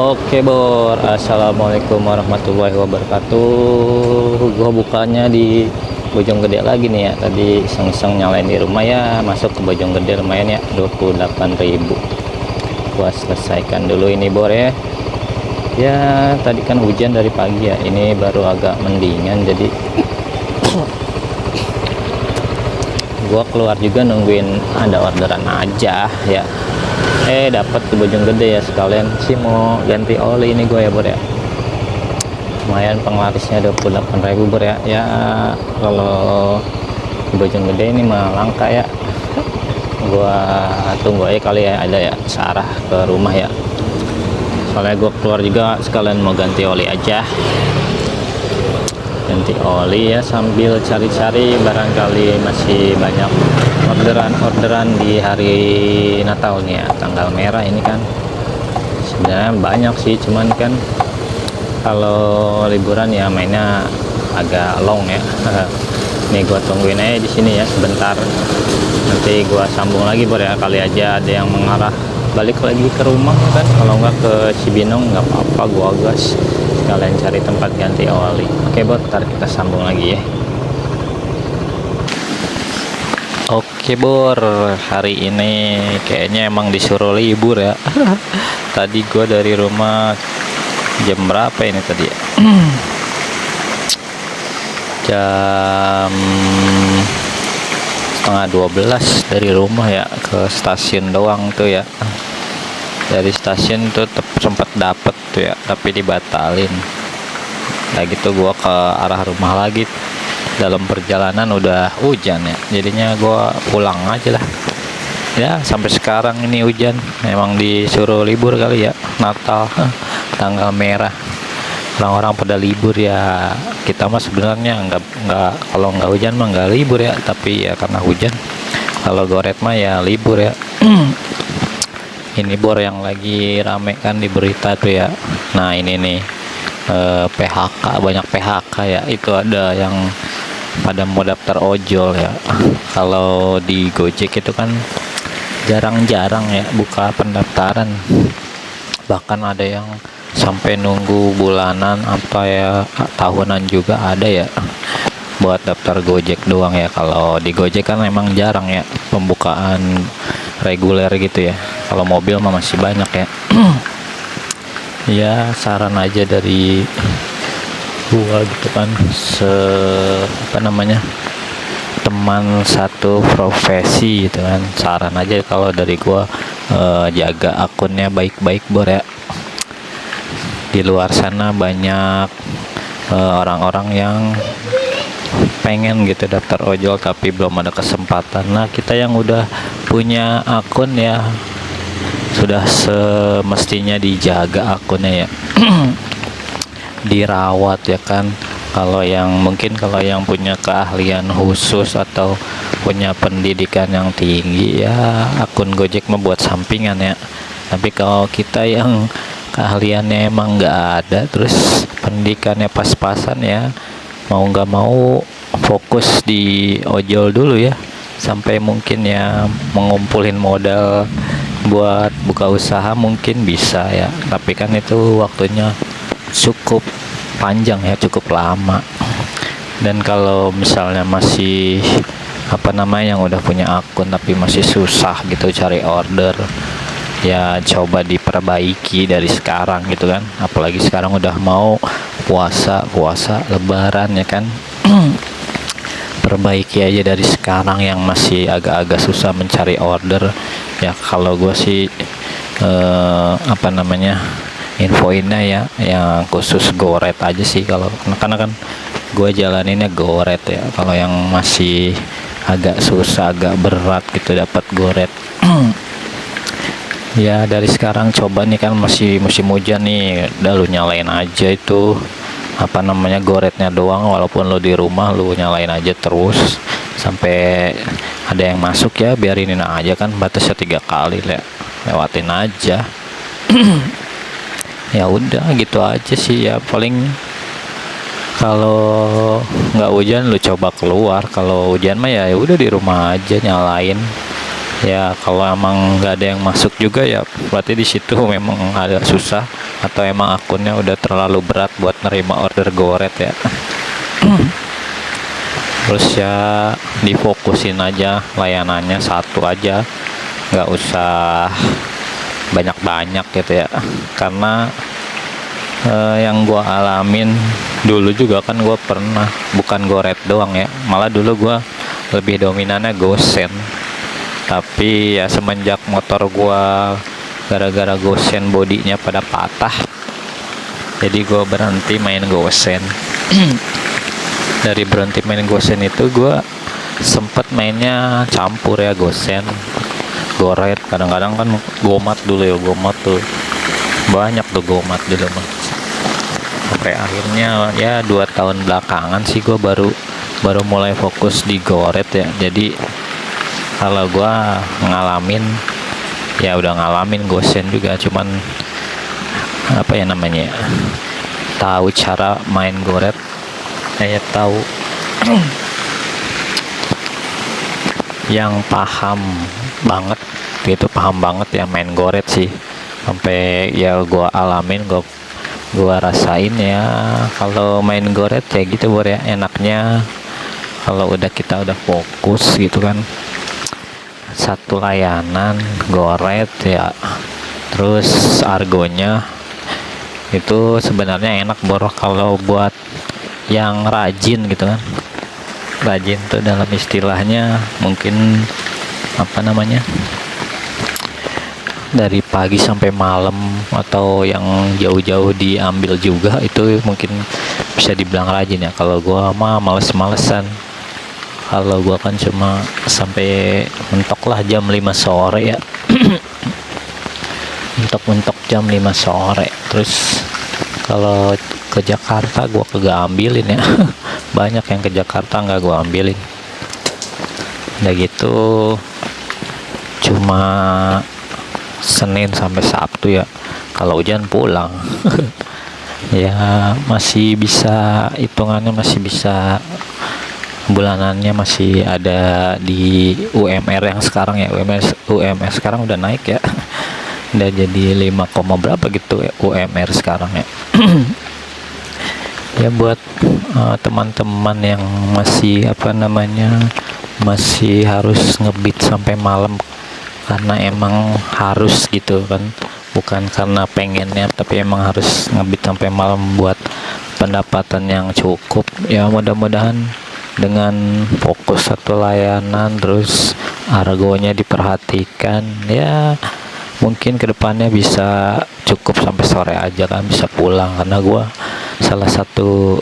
Oke Bor, Assalamualaikum warahmatullahi wabarakatuh. Gua bukanya di Bojonggede lagi nih ya. Tadi iseng-iseng nyalain di rumah ya, masuk ke Bojonggede lumayan ya, 28.000. Gua selesaikan dulu ini Bor ya. Ya tadi kan hujan dari pagi ya, ini baru agak mendingan, jadi gua keluar juga nungguin ada orderan aja ya. Dapat di Bojonggede ya, sekalian sih mau ganti oli ini gue ya Bor ya. Lumayan penglarisnya 28.000 Bor ya. Ya kalau di Bojonggede ini mah langka ya. Gua tunggu aja kali ya ada ya searah ke rumah ya. Soalnya gue keluar juga sekalian mau ganti oli aja. Ganti oli ya sambil cari-cari, barangkali masih banyak orderan di hari Natal nih ya, tanggal merah ini kan. Sebenarnya banyak sih, cuman kan kalau liburan ya mainnya agak long ya. Nih gua tungguin aja di sini ya sebentar, nanti gua sambung lagi Bor ya, kali aja ada yang mengarah balik lagi ke rumah kan. Kalau nggak ke Cibinong nggak apa-apa, gua gas sekalian cari tempat ganti oli. Oke Bor, ntar kita sambung lagi ya. Oke Bor, hari ini kayaknya emang disuruh libur ya. Tadi gua dari rumah jam berapa ini tadi ya? Jam setengah 12 dari rumah ya, ke stasiun doang tuh ya. Dari stasiun tuh sempat dapet tuh ya, tapi dibatalin. Nah gitu gua ke arah rumah lagi, dalam perjalanan udah hujan ya, jadinya gua pulang aja lah ya. Sampai sekarang ini hujan, memang disuruh libur kali ya, Natal tanggal merah, orang-orang pada libur ya. Kita mah sebenarnya nggak kalau nggak hujan mah nggak libur ya, tapi ya karena hujan. Kalau goret mah ya libur ya. Ini Bor yang lagi rame kan di berita tuh ya. Nah ini nih, PHK, banyak PHK ya. Itu ada yang pada mau daftar ojol ya. Kalau di Gojek itu kan jarang-jarang ya buka pendaftaran, bahkan ada yang sampai nunggu bulanan apa ya, tahunan juga ada ya buat daftar Gojek doang ya. Kalau di Gojek kan memang jarang ya pembukaan reguler gitu ya. Kalau mobil mah masih banyak ya. Ya saran aja dari gua gitu kan, teman satu profesi gitu kan. Saran aja kalau dari gua, jaga akunnya baik-baik Bor ya. Di luar sana banyak orang-orang yang pengen gitu daftar ojol tapi belum ada kesempatan. Nah kita yang udah punya akun ya sudah semestinya dijaga akunnya ya. Dirawat ya kan. Kalau yang punya keahlian khusus atau punya pendidikan yang tinggi ya, akun Gojek membuat sampingan ya. Tapi kalau kita yang keahliannya emang nggak ada, terus pendidikannya pas-pasan ya, mau nggak mau fokus di ojol dulu ya, sampai mungkin ya mengumpulin modal buat buka usaha mungkin bisa ya. Tapi kan itu waktunya cukup panjang ya, cukup lama. Dan kalau misalnya masih yang udah punya akun tapi masih susah gitu cari order ya, coba diperbaiki dari sekarang gitu kan. Apalagi sekarang udah mau puasa lebaran ya kan. Perbaiki aja dari sekarang yang masih agak-agak susah mencari order ya. Kalau gue sih infoinnya ya yang khusus goret aja sih, kalau karena kan gue jalaninnya goret ya. Kalau yang masih agak susah, agak berat gitu dapat goret ya dari sekarang coba nih kan, masih musim hujan nih, udah lu nyalain aja itu goretnya doang. Walaupun lu di rumah lu nyalain aja terus sampai ada yang masuk ya, biarinin aja kan, batasnya 3 kali lewatin aja. Ya udah gitu aja sih ya. Paling kalau nggak hujan lu coba keluar, kalau hujan mah ya udah di rumah aja nyalain. Ya kalau emang nggak ada yang masuk juga ya berarti di situ memang agak susah, atau emang akunnya udah terlalu berat buat nerima order goret ya. Terus ya difokusin aja layanannya satu aja, nggak usah banyak-banyak gitu ya, karena yang gua alamin dulu juga kan gua pernah bukan goret doang ya, malah dulu gua lebih dominannya gosen. Tapi ya semenjak motor gua gara-gara gosen bodinya pada patah, jadi gua berhenti main gosen. Dari berhenti main gosen itu gua sempet mainnya campur ya, gosen goret, kadang-kadang kan gomat dulu ya, gomat tuh banyak tuh gomat dulu mah. Sampai akhirnya ya 2 tahun belakangan sih gua baru mulai fokus di goret ya. Jadi kalau gua ngalamin ya udah ngalamin gosen juga, cuman apa ya namanya ya, tahu cara main goret, kayak tahu yang paham banget gitu, paham banget ya main goret sih. Sampai ya gua alamin, gua rasain ya kalau main goret kayak gitu Bor ya, enaknya kalau kita udah fokus gitu kan, satu layanan goret ya, terus argonya itu sebenarnya enak Bor kalau buat yang rajin gitu kan. Rajin tuh dalam istilahnya mungkin apa namanya, dari pagi sampai malam atau yang jauh-jauh diambil juga, itu mungkin bisa dibilang rajin ya. Kalau gua mah males-malesan, kalau gua kan cuma sampai mentok lah jam 5 sore ya. mentok jam 5 sore. Terus kalau ke Jakarta gua kagak ambilin ya. Banyak yang ke Jakarta nggak gua ambilin. Udah gitu cuma Senin sampai Sabtu ya, kalau hujan pulang. Ya masih bisa, hitungannya masih bisa, bulanannya masih ada di UMR yang sekarang ya. UMR sekarang udah naik ya. Udah jadi 5, berapa gitu ya UMR sekarang ya. Ya buat teman-teman yang masih apa namanya, masih harus ngebit sampai malam karena emang harus gitu kan, bukan karena pengennya, tapi emang harus ngebit sampai malam buat pendapatan yang cukup ya. Mudah-mudahan dengan fokus satu layanan, terus argonya diperhatikan ya, mungkin kedepannya bisa cukup sampai sore aja kan, bisa pulang. Karena gua salah satu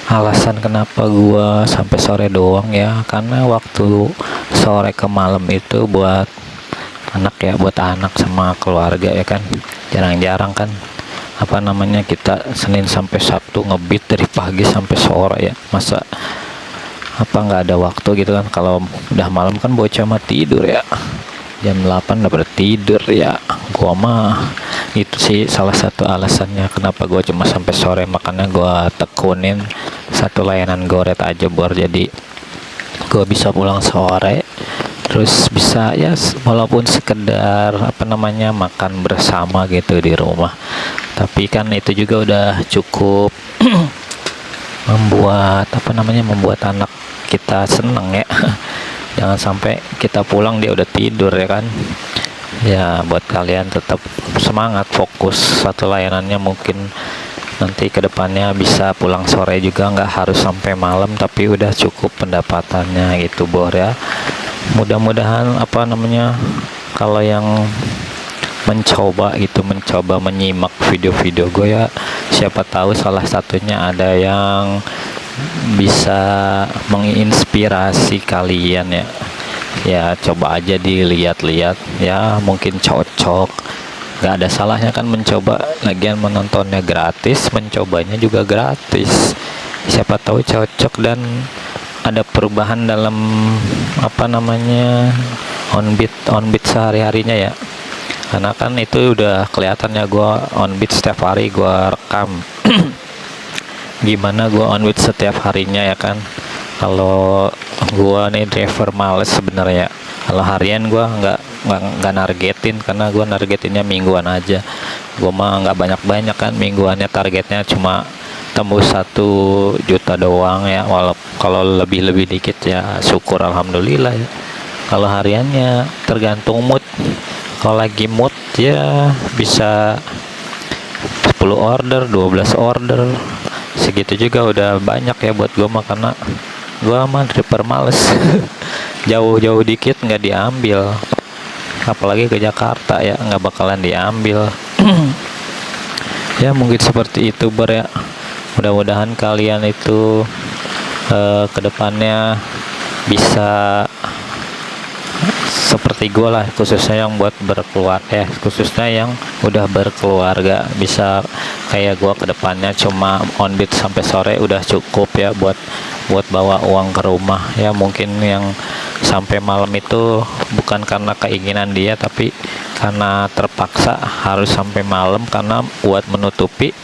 alasan kenapa gua sampai sore doang ya, karena waktu sore ke malam itu buat anak ya, buat anak sama keluarga ya kan. Jarang-jarang kan apa namanya kita Senin sampai Sabtu ngebit dari pagi sampai sore ya, masa apa nggak ada waktu gitu kan. Kalau udah malam kan bocah mah tidur ya, jam 8 udah pada tidur ya. Gua mah itu sih salah satu alasannya kenapa gua cuma sampai sore, makanya gua tekunin satu layanan goret aja Bor. Jadi gua bisa pulang sore, terus bisa ya walaupun sekedar apa namanya makan bersama gitu di rumah, tapi kan itu juga udah cukup membuat apa namanya, membuat anak kita seneng ya. Jangan sampai kita pulang dia udah tidur ya kan. Ya buat kalian tetap semangat fokus satu layanannya, mungkin nanti kedepannya bisa pulang sore juga, nggak harus sampai malam, tapi udah cukup pendapatannya gitu Bor ya. Mudah-mudahan apa namanya, kalau yang mencoba menyimak video-video gue ya, siapa tahu salah satunya ada yang bisa menginspirasi kalian ya. Ya coba aja dilihat-lihat ya, mungkin cocok, nggak ada salahnya kan mencoba. Lagian menontonnya gratis, mencobanya juga gratis, siapa tahu cocok dan ada perubahan dalam apa namanya on beat sehari-harinya ya. Karena kan itu udah kelihatannya gue on beat setiap hari, gue rekam gimana gue on beat setiap harinya ya kan. Kalau gua nih driver males sebenarnya. Kalau harian gua nggak nargetin, karena gua nargetinnya mingguan aja. Gua mah nggak banyak kan, mingguannya targetnya cuma tembus 1 juta doang ya. Walau kalau lebih dikit ya syukur alhamdulillah ya. Kalau hariannya tergantung mood. Kalau lagi mood ya bisa 10 order, 12 order, segitu juga udah banyak ya buat gua mah, karena gua mah driver males. Jauh-jauh dikit nggak diambil, apalagi ke Jakarta ya nggak bakalan diambil. Ya mungkin seperti itu Bar ya. Mudah-mudahan kalian itu kedepannya bisa seperti gue lah, khususnya yang buat berkeluarga, khususnya yang udah berkeluarga, bisa kayak gue kedepannya cuma on beat sampai sore udah cukup ya buat bawa uang ke rumah ya. Mungkin yang sampai malam itu bukan karena keinginan dia, tapi karena terpaksa harus sampai malam karena buat menutupi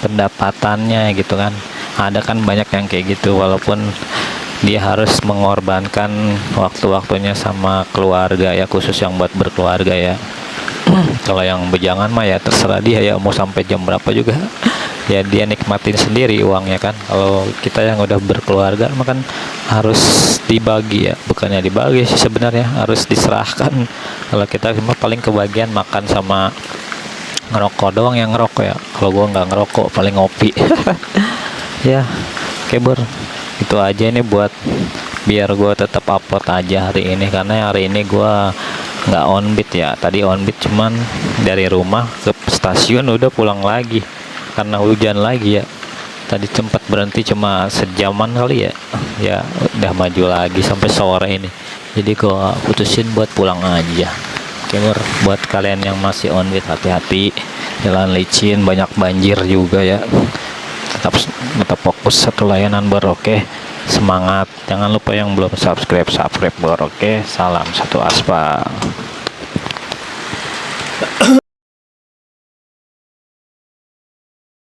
pendapatannya gitu kan. Ada kan banyak yang kayak gitu, walaupun dia harus mengorbankan waktu-waktunya sama keluarga ya, khusus yang buat berkeluarga ya. Kalau yang bujangan mah ya terserah dia ya, mau sampai jam berapa juga ya dia nikmatin sendiri uangnya kan. Kalau kita yang udah berkeluarga mah kan harus dibagi ya, bukannya dibagi sih sebenarnya, harus diserahkan. Kalau kita cuma paling kebagian makan sama ngerokok doang yang ngerokok ya. Kalau gua nggak ngerokok, paling ngopi. Ya oke Bur, itu aja ini buat biar gue tetap upload aja hari ini, karena hari ini gue nggak on beat ya. Tadi on beat cuman dari rumah ke stasiun udah pulang lagi karena hujan lagi ya. Tadi sempat berhenti cuma sejaman kali ya, ya udah maju lagi sampai sore ini, jadi gue putusin buat pulang aja. Oke Bur, buat kalian yang masih on beat, hati-hati, jalan licin, banyak banjir juga ya. Tetap fokus satu layanan Bor. Oke, semangat. Jangan lupa yang belum subscribe Bor. Oke, salam satu aspal.